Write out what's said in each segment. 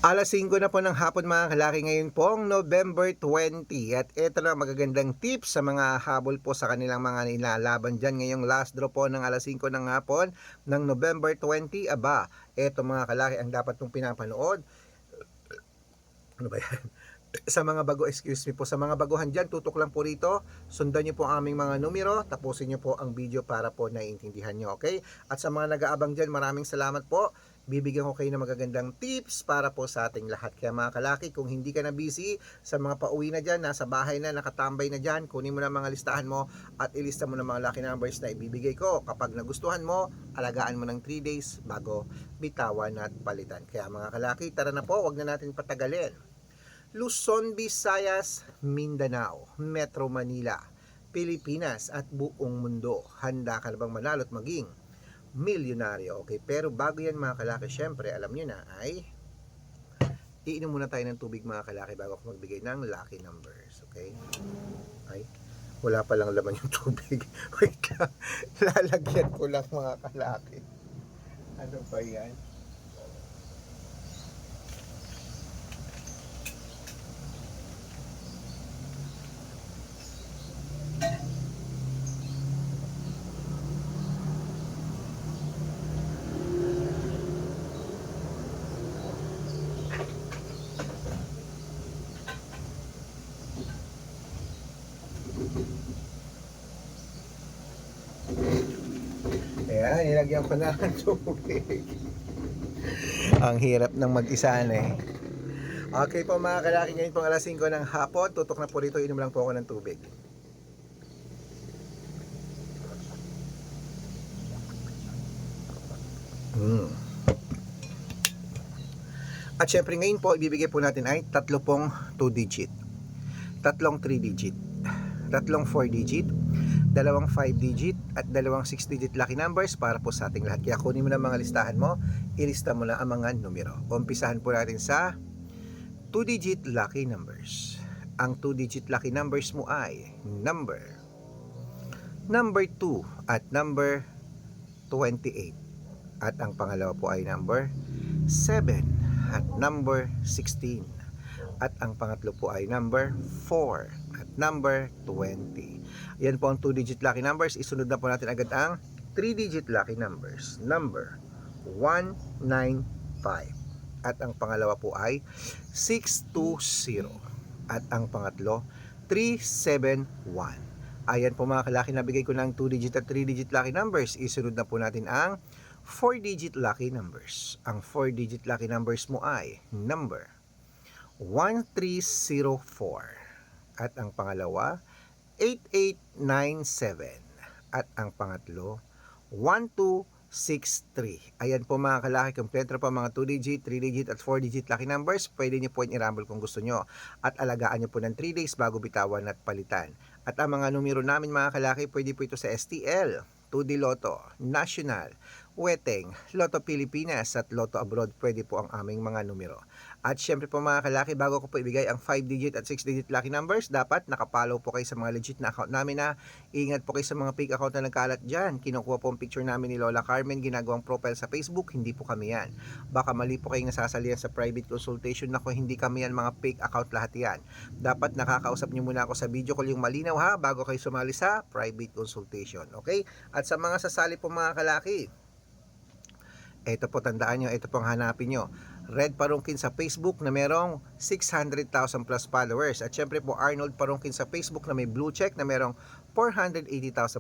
Alas 5 na po ng hapon mga kalaki, ngayon pong November 20, at ito na magagandang tips sa mga habol po sa kanilang mga nilalaban dyan ngayong last draw po ng alas 5 ng hapon ng November 20. Aba, ito mga kalaki ang dapat pong pinapanood. Ano ba yan? Sa mga bago, excuse me po, sa mga baguhan dyan, tutok lang po rito, sundan nyo po ang aming mga numero, tapusin nyo po ang video para po naiintindihan nyo, okay? At sa mga nag-aabang dyan, maraming salamat po. Bibigyan ko kayo ng magagandang tips para po sa ating lahat. Kaya mga kalaki, kung hindi ka na busy, sa mga pauwi na dyan, nasa bahay na, nakatambay na dyan, kunin mo na mga listahan mo at ilista mo na mga lucky numbers na ibibigay ko. Kapag nagustuhan mo, alagaan mo ng 3 days bago bitawan at palitan. Kaya mga kalaki, tara na po, wag na natin patagalin. Luzon, Visayas, Mindanao, Metro Manila, Pilipinas at buong mundo. Handa ka na bang manalo at maging milyonaryo? Okay, pero bago yan mga kalaki, syempre alam nyo na ay iinom muna tayo ng tubig mga kalaki bago ako magbigay ng lucky numbers. Okay? Ay, wala palang laman yung tubig. Wait lang, lalagyan ko lang mga kalaki. Ano ba yan? Ayan, nilagyan ko na ng tubig. Ang hirap ng mag-isa na eh. Okay po mga kalaki, ngayon pong alas 5 ng hapon, tutok na po rito, inom lang po ako ng tubig. At syempre ngayon po, ibibigay po natin ay tatlo pong 2 digit, tatlong 3 digit, tatlong 4 digit, dalawang 5 digit at dalawang 6 digit lucky numbers para po sa ating lahat. Kaya kunin mo na mga listahan mo, ilista mo na ang mga numero. Umpisahan po natin sa 2 digit lucky numbers. Ang 2 digit lucky numbers mo ay number 2 at number 28. At ang pangalawa po ay number 7 at number 16. At ang pangatlo po ay number 4 at number 20. Yan po ang 2 digit lucky numbers. Isunod na po natin agad ang 3 digit lucky numbers. Number 195. At ang pangalawa po ay 620. At ang pangatlo 371. Ayan po mga kalaki, nabigay ko ng 2 digit at 3 digit lucky numbers. Isunod na po natin ang 4 digit lucky numbers. Ang 4 digit lucky numbers mo ay number 1304. At ang pangalawa 8897. At ang pangatlo 1263. Ayan po mga kalaki, kompleto pa mga 2 digit, 3 digit at 4 digit lucky numbers. Pwede nyo po i-rumble kung gusto nyo. At alagaan nyo po ng 3 days bago bitawan at palitan. At ang mga numero namin mga kalaki, pwede po ito sa STL, 2D Lotto, National, Weteng, Lotto Pilipinas at Lotto Abroad. Pwede po ang aming mga numero. At syempre po mga kalaki, bago ko po ibigay ang 5 digit at 6 digit lucky numbers, dapat nakapollow po kayo sa mga legit na account namin na ingat po kayo sa mga fake account na nagkalat dyan. Kinukuha po ang picture namin ni Lola Carmen, ginagawang profile sa Facebook, hindi po kami yan. Baka mali po kayong nasasalihan sa private consultation. Nako, hindi kami yan, mga fake account lahat yan. Dapat nakakausap nyo muna ako sa video call yung malinaw ha, bago kayo sumali sa private consultation. Okay? At sa mga sasali po mga kalaki, ito po, tandaan nyo, ito pong hanapin nyo. Red Parungkin sa Facebook na merong 600,000 plus followers. At syempre po Arnold Parungkin sa Facebook na may blue check na merong 480,000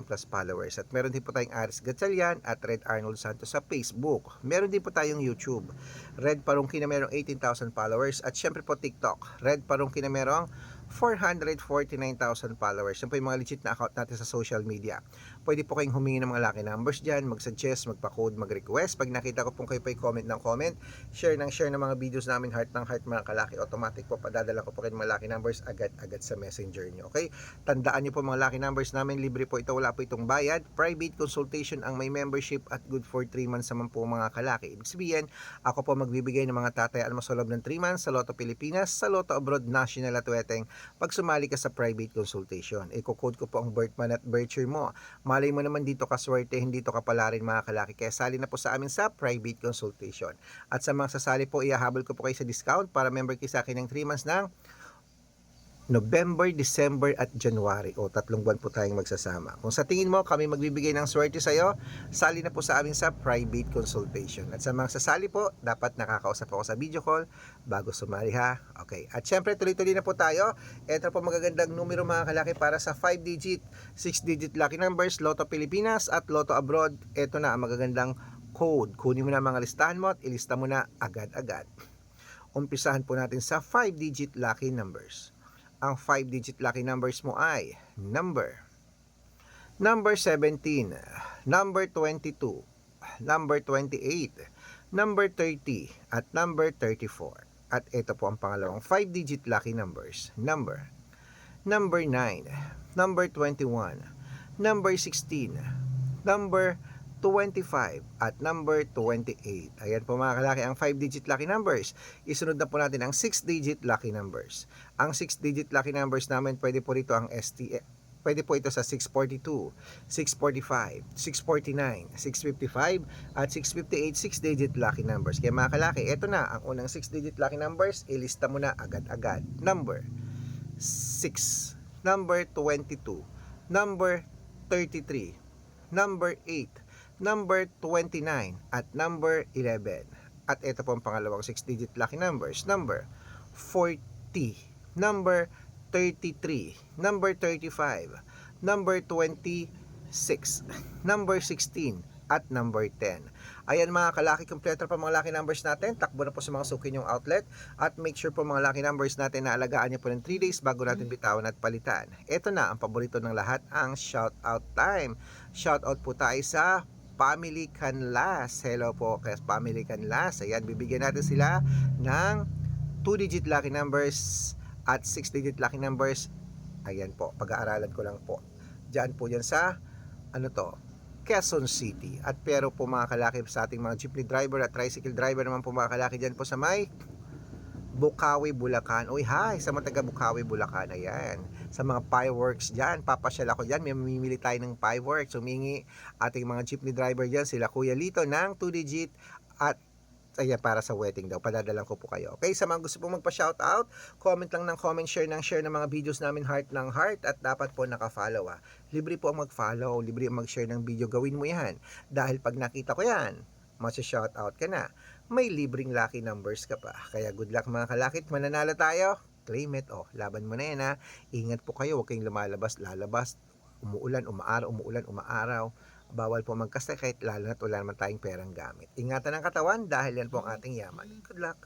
plus followers. At meron din po tayong Aris Gatchalian at Red Arnold Santos sa Facebook. Meron din po tayong YouTube, Red Parungkin na merong 18,000 followers. At syempre po TikTok, Red Parungkin na merong 449,000 followers. Yan po yung mga legit na account natin sa social media. Pwede po kayong humingi ng mga lucky numbers dyan, mag-suggest, magpa-code, mag-request. Pag nakita ko pong kayo po comment ng comment, share ng mga videos namin, heart ng heart mga kalaki, automatic po padadala ko po kayo mga lucky numbers agad-agad sa messenger nyo. Okay? Tandaan nyo po mga lucky numbers namin, libre po ito, wala po itong bayad. Private consultation ang may membership at good for 3 months naman po mga kalaki. Ibig sabihin, ako po magbibigay ng mga tatayaan mo sa loob ng 3 months sa Lotto Pilipinas, sa Lotto Abroad, National at Weteng. Pag sumali ka sa private consultation, i-code ko po ang birth month at birth year mo. Malay mo naman dito kaswerte, hindi to kapalarin mga kalaki. Kaya sali na po sa amin sa private consultation. At sa mga sasali po, ihahabol ko po kayo sa discount para member kayo sa akin ng 3 months ng November, December at January. O 3 buwan po tayong magsasama. Kung sa tingin mo kami magbibigay ng swerte sa iyo, sali na po sa amin sa private consultation. At sa mga sasali po, dapat nakakausap ako sa video call bago sumali ha. Okay. At syempre tuloy-tuloy na po tayo. Ito po magagandang numero mga kalaki para sa 5-digit, 6-digit lucky numbers, Lotto Pilipinas at Lotto Abroad. Ito na ang magagandang code. Kunin mo na mga listahan mo at ilista mo na agad-agad. Umpisahan po natin sa 5-digit lucky numbers. Ang 5-digit lucky numbers mo ay number 17, number 22, number 28, number 30, at number 34. At ito po ang pangalawang 5-digit lucky numbers. Number 9, number 21, number 16, number 25, at number 28. Ayan po mga kalaki ang 5-digit lucky numbers. Isunod na po natin ang 6-digit lucky numbers. Ang 6-digit lucky numbers namin, pwede po rito ang pwede po ito sa 642, 645, 649, 655, at 658 6-digit lucky numbers. Kaya mga kalaki, ito na ang unang 6-digit lucky numbers. Ilista mo na agad-agad. Number 6, number 22, number 33, number 8, number 29, at number 11. At ito po ang pangalawang 6-digit lucky numbers. Number 40, number 33, number 35, number 26, number 16, at number 10. Ayan mga kalaki, kompleto pa mga lucky numbers natin. Takbo na po sa mga suki nyong outlet. At make sure po mga lucky numbers natin na alagaan nyo po ng 3 days bago natin bitawan at palitan. Ito na ang paborito ng lahat, ang shout out time. Shout out po tayo sa Family Canlas. Hello po kay Family Canlas. Ayan, bibigyan natin sila ng 2-digit lucky numbers at 6-digit lucky numbers. Ayan po, pag-aaralan ko lang po. Diyan po yan sa Quezon City. At pero po mga kalaki sa ating mga jeepney driver at tricycle driver naman po mga kalaki dyan po sa may Bukawi, Bulacan. Uy, hi! Sa mga taga Bukawi, Bulacan. Ayan. Sa mga fireworks dyan. Papasyal ako dyan. May mamimili tayo ng fireworks. Humingi ating mga jeepney driver dyan. Sila Kuya Lito ng 2-digit at ayan, para sa wedding daw. Padadalan ko po kayo. Okay, sa mga gusto pong magpa-shoutout, comment lang ng comment, share ng mga videos namin, heart ng heart, at dapat po naka-follow ah. Libre po ang mag-follow, libre ang mag-share ng video. Gawin mo yan. Dahil pag nakita ko yan, masya-shoutout ka na. May libreng lucky numbers ka pa. Kaya good luck mga kalakit, mananalo tayo. Claim it. Oh, laban mo na yan ha. Ingat po kayo, huwag kayong lalabas. Umuulan, umaaraw. Bawal po magkasakit, lalo na't wala naman tayong perang gamit. Ingatan ang katawan dahil yan po ang ating yaman. Good luck!